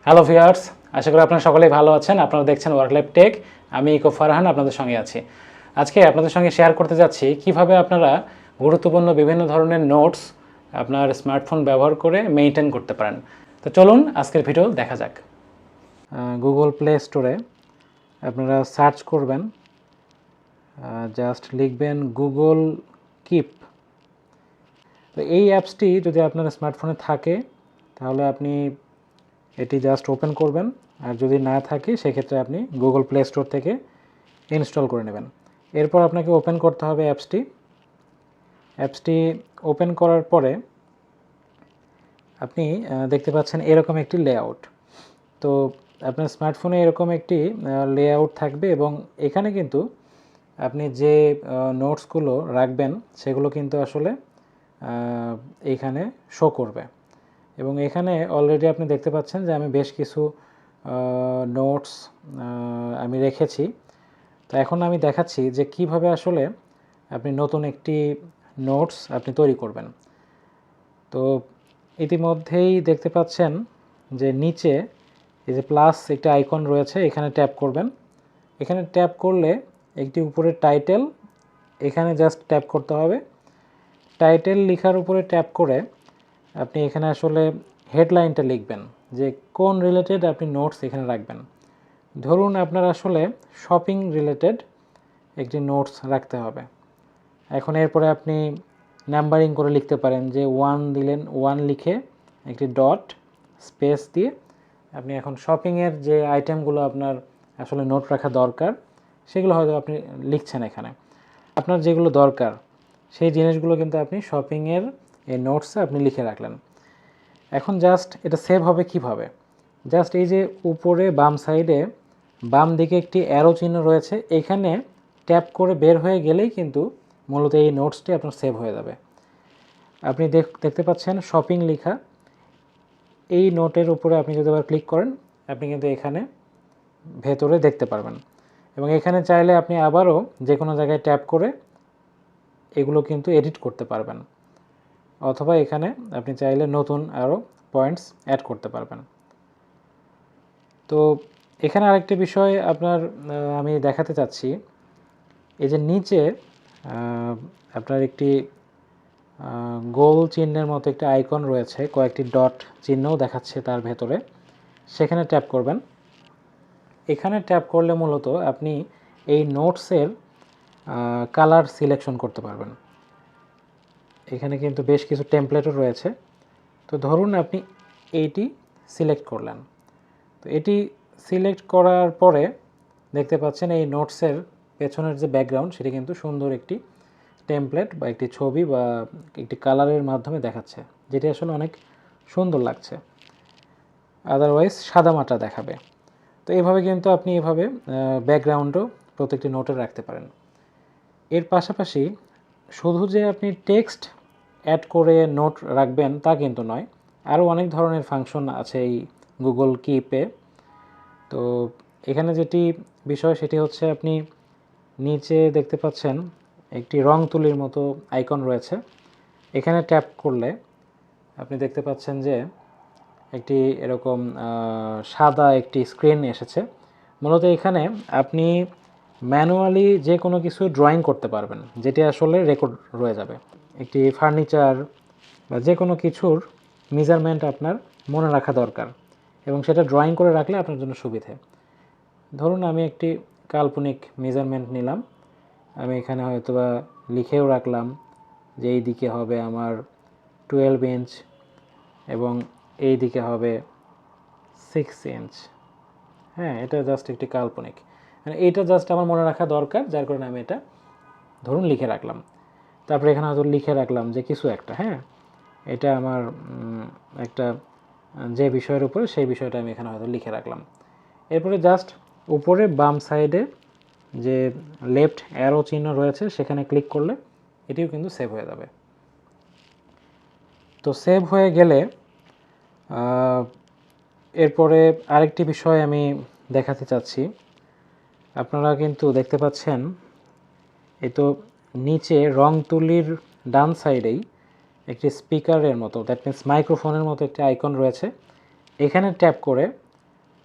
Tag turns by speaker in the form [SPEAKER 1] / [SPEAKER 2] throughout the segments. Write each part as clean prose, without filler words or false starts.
[SPEAKER 1] Hello viewers, আশা করি আপনারা সকলেই ভালো আছেন। আপনারা দেখছেন ওয়ার্কলাইফ টেক। আমি ইকো ফারহান আপনাদের সঙ্গে আছি। আজকে আপনাদের সঙ্গে শেয়ার করতে যাচ্ছি কিভাবে আপনারা গুরুত্বপূর্ণ বিভিন্ন ধরনের নোটস আপনার স্মার্টফোন ব্যবহার করে মেইনটেইন করতে পারেন। তো চলুন আজকের ভিডিও দেখা যাক। গুগল প্লে স্টোরে আপনারা সার্চ করবেন, জাস্ট লিখবেন গুগল কিপ। তো এই অ্যাপসটি যদি আপনার স্মার্টফোনে থাকে তাহলে আপনি এটি জাস্ট ওপেন করবেন, আর যদি না থাকে সেক্ষেত্রে আপনি গুগল প্লে স্টোর থেকে ইনস্টল করে নেবেন। এরপর আপনাকে ওপেন করতে হবে অ্যাপসটি ওপেন করার পরে আপনি দেখতে পাচ্ছেন এরকম একটি লেআউট। তো আপনার স্মার্টফোনে এরকম একটি লেআউট থাকবে এবং এখানে কিন্তু আপনি যে নোটসগুলো রাখবেন সেগুলো কিন্তু আসলে এখানে শো করবে। এবং এখানে অলরেডি আপনি দেখতে পাচ্ছেন যে আমি বেশ কিছু নোটস আমি রেখেছি। তো এখন আমি দেখাচ্ছি যে কিভাবে আসলে আপনি নতুন একটি নোটস আপনি তৈরি করবেন। তো ইতিমধ্যেই দেখতে পাচ্ছেন যে নিচে এই যে প্লাস একটা আইকন রয়েছে, এখানে ট্যাপ করবেন। এখানে ট্যাপ করলে একটি উপরে টাইটেল, এখানে জাস্ট ট্যাপ করতে হবে। টাইটেল লেখার উপরে ট্যাপ করে আপনি এখানে আসলে হেডলাইনটা লিখবেন যে কোন রিলেটেড আপনি নোটস এখানে রাখবেন। ধরুন আপনার আসলে শপিং রিলেটেড একটি নোটস রাখতে হবে। এখন এরপরে আপনি নাম্বারিং করে লিখতে পারেন যে 1 দিলেন, 1 লিখে একটি ডট স্পেস দিয়ে আপনি এখন শপিংয়ের যে আইটেমগুলো আপনার আসলে নোট রাখা দরকার সেগুলো হয়তো আপনি লিখছেন এখানে। আপনার যেগুলো দরকার সেই জিনিসগুলো কিন্তু আপনি শপিংয়ের এই নোটসে আপনি লিখে রাখলেন। এখন জাস্ট এটা সেভ হবে কিভাবে? জাস্ট এই যে উপরে বাম সাইডে বাম দিকে একটি অ্যারো চিহ্ন রয়েছে, এখানে ট্যাপ করে বের হয়ে গেলেই কিন্তু মূলত এই নোটসটি আপনার সেভ হয়ে যাবে। আপনি দেখতে পাচ্ছেন শপিং লেখা, এই নোটের উপরে আপনি যদি আবার ক্লিক করেন আপনি কিন্তু এখানে ভেতরে দেখতে পারবেন। এবং এখানে চাইলে আপনি আবারও যে কোনো জায়গায় ট্যাপ করে এগুলো কিন্তু এডিট করতে পারবেন, অথবা এখানে আপনি চাইলে নতুন আরও পয়েন্টস অ্যাড করতে পারবেন। তো এখানে আরেকটি বিষয় আমি দেখাতে চাচ্ছি, এই যে নিচে আপনার একটি গোল চিহ্নের মতো একটি আইকন রয়েছে, কয়েকটি ডট চিহ্নও দেখাচ্ছে তার ভেতরে, সেখানে ট্যাপ করবেন। এখানে ট্যাপ করলে মূলত আপনি এই নোটসের কালার সিলেকশন করতে পারবেন। এখানে কিন্তু বেশ কিছু টেমপ্লেটও রয়েছে। তো ধরুন আপনি এইটি সিলেক্ট করলেন। তো এটি সিলেক্ট করার পরে দেখতে পাচ্ছেন এই নোটসের পেছনের যে ব্যাকগ্রাউন্ড সেটি কিন্তু সুন্দর একটি টেমপ্লেট বা একটি ছবি বা একটি কালারের মাধ্যমে দেখাচ্ছে, যেটি আসলে অনেক সুন্দর লাগছে। আদারওয়াইজ সাদামাটা দেখাবে। তো এইভাবে কিন্তু আপনি এভাবে ব্যাকগ্রাউন্ডও প্রত্যেকটি নোটে রাখতে পারেন। এর পাশাপাশি শুধু যে আপনি টেক্সট অ্যাড করে নোট রাখবেন তা কিন্তু নয়, আরও অনেক ধরনের ফাংশন আছে এই গুগল কিপে। তো এখানে যেটি বিষয় সেটি হচ্ছে আপনি নিচে দেখতে পাচ্ছেন একটি রং তুলির মতো আইকন রয়েছে, এখানে ট্যাপ করলে আপনি দেখতে পাচ্ছেন যে একটি এরকম সাদা একটি স্ক্রিন এসেছে। মূলত এখানে আপনি ম্যানুয়ালি যে কোনো কিছু ড্রয়িং করতে পারবেন, যেটি আসলে রেকর্ড রয়ে যাবে। একটি ফার্নিচার বা যে কোনো কিছুর মেজারমেন্ট আপনার মনে রাখা দরকার এবং সেটা ড্রয়িং করে রাখলে আপনার জন্য সুবিধে। ধরুন আমি একটি কাল্পনিক মেজারমেন্ট নিলাম, আমি এখানে হয়তোবা লিখেও রাখলাম যে এই দিকে হবে আমার 12 ইঞ্চ এবং এই দিকে হবে 6 ইঞ্চ। হ্যাঁ, এটা জাস্ট একটি কাল্পনিক, মানে এইটা জাস্ট আমার মনে রাখা দরকার, যার কারণে আমি এটা ধরুন লিখে রাখলাম। তারপরে এখানে হয়তো লিখে রাখলাম যে কিছু একটা, হ্যাঁ এটা আমার একটা যে বিষয়ের উপরে সেই বিষয়টা আমি এখানে হয়তো লিখে রাখলাম। এরপরে জাস্ট উপরে বাম সাইডে যে লেফট অ্যারো চিহ্ন রয়েছে সেখানে ক্লিক করলে এটিও কিন্তু সেভ হয়ে যাবে। তো সেভ হয়ে গেলে এরপরে আরেকটি বিষয় আমি দেখাতে চাচ্ছি। আপনারা কিন্তু দেখতে পাচ্ছেন এই তো নিচে রং তুলির ডান সাইডেই একটি স্পিকারের মতো, দ্যাট মিন্স মাইক্রোফোনের মতো একটি আইকন রয়েছে। এখানে ট্যাপ করে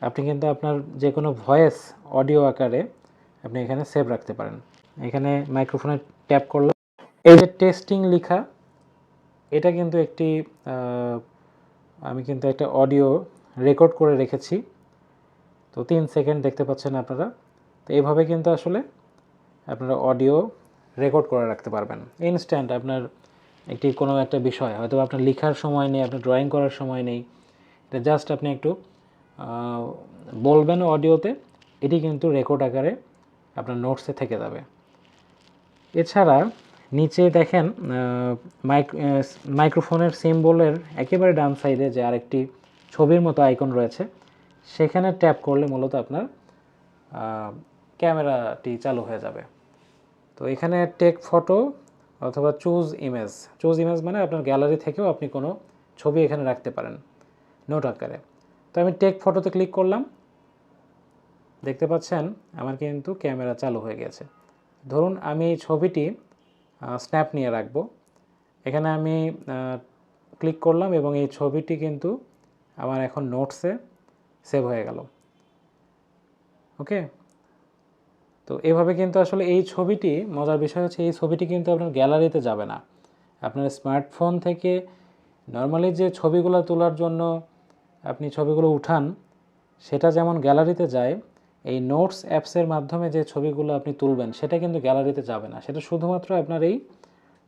[SPEAKER 1] আপনি কিন্তু আপনার যে কোনো ভয়েস অডিও আকারে আপনি এখানে সেভ রাখতে পারেন। এখানে মাইক্রোফোনে ট্যাপ করলে এই যে টেস্টিং লেখা, এটা কিন্তু একটি আমি কিন্তু একটা অডিও রেকর্ড করে রেখেছি। তো 3 সেকেন্ড দেখতে পাচ্ছেন আপনারা। তো এইভাবে কিন্তু আসলে আপনারা অডিও রেকর্ড করে রাখতে পারবেন ইনস্ট্যান্ট। আপনার কোনো একটা বিষয় হয়তো আপনার লেখার সময় নেই, আপনার ড্রয়িং করার সময় নেই, এটা জাস্ট আপনি একটু বলবেন অডিওতে, এটি কিন্তু রেকর্ড আকারে আপনার নোটসে থেকে যাবে। এছাড়া নিচে দেখেন মাইক্রোফোনের সিম্বলের একেবারে ডান সাইডে যে আরেকটি ছবির মতো আইকন রয়েছে, সেখানে ট্যাপ করলে মূলত আপনার ক্যামেরাটি চালু হয়ে যাবে। তো এখানে টেক ফটো অথবা চুজ ইমেজ মানে আপনার গ্যালারি থেকেও আপনি কোনো ছবি এখানে রাখতে পারেন নোট আকারে। তো আমি টেক ফটোতে ক্লিক করলাম, দেখতে পাচ্ছেন আমার কিন্তু ক্যামেরা চালু হয়ে গেছে। ধরুন আমি এই ছবিটি স্ন্যাপ নিয়ে রাখবো, এখানে আমি ক্লিক করলাম এবং এই ছবিটি কিন্তু আমার এখন নোটসে সেভ হয়ে গেল। ওকে, তো এভাবে কিন্তু আসলে এই ছবিটি, মজার বিষয় হচ্ছে এই ছবিটি কিন্তু আপনার গ্যালারিতে যাবে না। আপনার স্মার্টফোন থেকে নর্মালি যে ছবিগুলো তোলার জন্য আপনি ছবিগুলো উঠান, সেটা যেমন গ্যালারিতে যায়, এই নোটস অ্যাপসের মাধ্যমে যে ছবিগুলো আপনি তুলবেন সেটা কিন্তু গ্যালারিতে যাবে না, সেটা শুধুমাত্র আপনার এই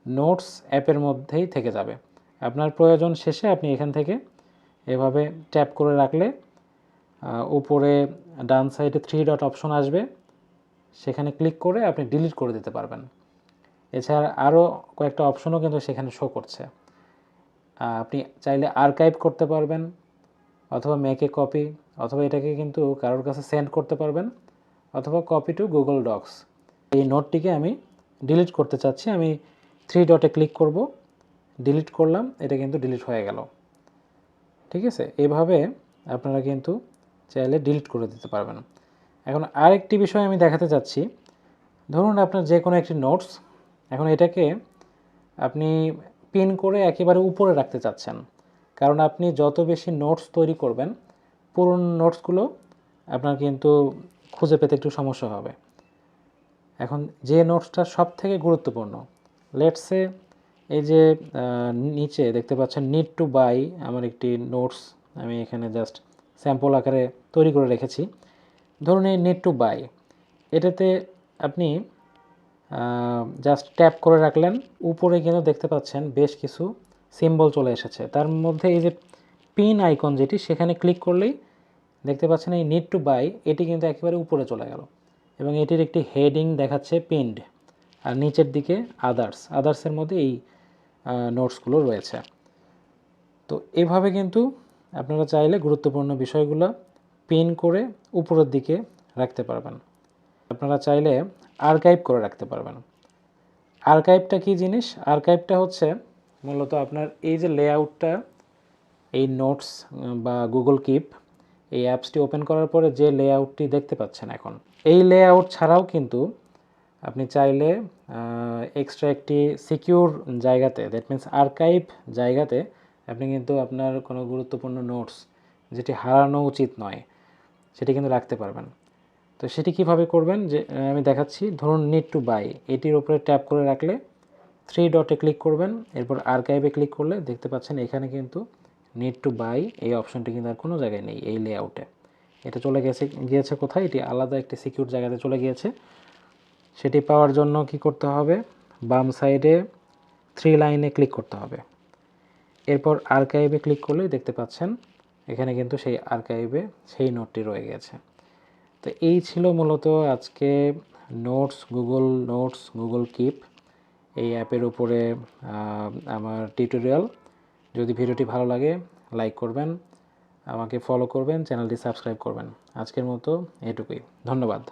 [SPEAKER 1] নোটস অ্যাপের মধ্যেই থেকে যাবে। আপনার প্রয়োজন শেষে আপনি এখান থেকে এভাবে ট্যাপ করে রাখলে উপরে ডান সাইডে 3 ডট অপশন আসবে, সেখানে ক্লিক করে আপনি ডিলিট করে দিতে পারবেন। এছাড়া আরও কয়েকটা অপশনও কিন্তু সেখানে শো করছে। আপনি চাইলে আর্কাইভ করতে পারবেন, অথবা মেক এ কপি, অথবা এটাকে কিন্তু কারোর কাছে সেন্ড করতে পারবেন, অথবা কপি টু গুগল ডক্স। এই নোটটিকে আমি ডিলিট করতে চাচ্ছি, আমি 3 ডটে ক্লিক করব, ডিলিট করলাম, এটা কিন্তু ডিলিট হয়ে গেল। ঠিক আছে, এভাবে আপনারা কিন্তু চাইলে ডিলিট করে দিতে পারবেন। এখন আরেকটি বিষয় আমি দেখাতে চাচ্ছি। ধরুন আপনার যে কোনো একটি নোটস, এখন এটাকে আপনি পিন করে একেবারে উপরে রাখতে চাচ্ছেন, কারণ আপনি যত বেশি নোটস তৈরি করবেন, পুরনো নোটসগুলো আপনার কিন্তু খুঁজে পেতে একটু সমস্যা হবে। এখন যে নোটসটা সব থেকে গুরুত্বপূর্ণ, লেটসে এই যে নিচে দেখতে পাচ্ছেন নিড টু বাই, আমার একটি নোটস আমি এখানে জাস্ট স্যাম্পল আকারে তৈরি করে রেখেছি। ধরুন এই নিড টু বাই, এটাতে আপনি জাস্ট ট্যাপ করে রাখলেন, উপরে কিন্তু দেখতে পাচ্ছেন বেশ কিছু সিম্বল চলে এসেছে। তার মধ্যে এই যে পিন আইকন যেটি, সেখানে ক্লিক করলেই দেখতে পাচ্ছেন এই নিড টু বাই, এটি কিন্তু একেবারে উপরে চলে গেল এবং এটির একটি হেডিং দেখাচ্ছে পিন্ড, আর নিচের দিকে আদার্সের মধ্যে এই নোটসগুলো রয়েছে। তো এভাবে কিন্তু আপনারা চাইলে গুরুত্বপূর্ণ বিষয়গুলো পিন করে উপরের দিকে রাখতে পারবেন। আপনারা চাইলে আর্কাইভ করে রাখতে পারবেন। আর্কাইভটা কী জিনিস? আর্কাইভটা হচ্ছে মূলত আপনার এই যে লেআউটটা, এই নোটস বা গুগল কিপ এই অ্যাপসটি ওপেন করার পরে যে লেআউটটি দেখতে পাচ্ছেন এখন, এই লেআউট ছাড়াও কিন্তু আপনি চাইলে এক্সট্রা একটি সিকিউর জায়গাতে, দ্যাট মিন্স আর্কাইভ জায়গাতে, আপনি কিন্তু আপনার কোনো গুরুত্বপূর্ণ নোটস যেটি হারানো উচিত নয় সেটি কিন্তু রাখতে পারবেন। তো সেটি কিভাবে করবেন যে আমি দেখাচ্ছি। ধরুন নিড টু বাই, এটির উপরে ট্যাপ করে রাখলে 3 ডটে ক্লিক করবেন, এরপর আর্কাইভে ক্লিক করলে দেখতে পাচ্ছেন এখানে কিন্তু নিড টু বাই এই অপশনটি কিন্তু আর কোনো জায়গায় নেই এই লেআউটে। এটা চলে গিয়েছে কোথায়? এটি আলাদা একটি সিকিউর জায়গাতে চলে গিয়েছে। সেটি পাওয়ার জন্য কি করতে হবে? বাম সাইডে 3 লাইনে ক্লিক করতে হবে, এরপর আর্কাইভে ক্লিক করলেই দেখতে পাচ্ছেন এখানে কিন্তু সেই আর্কাইভে সেই নোটটি রয়ে গেছে। তো এই ছিল মূলত আজকে গুগল কিপ এই অ্যাপের উপরে আমার টিউটোরিয়াল। যদি ভিডিওটি ভালো লাগে লাইক করবেন, আমাকে ফলো করবেন, চ্যানেলটি সাবস্ক্রাইব করবেন। আজকের মতো এটুকুই, ধন্যবাদ।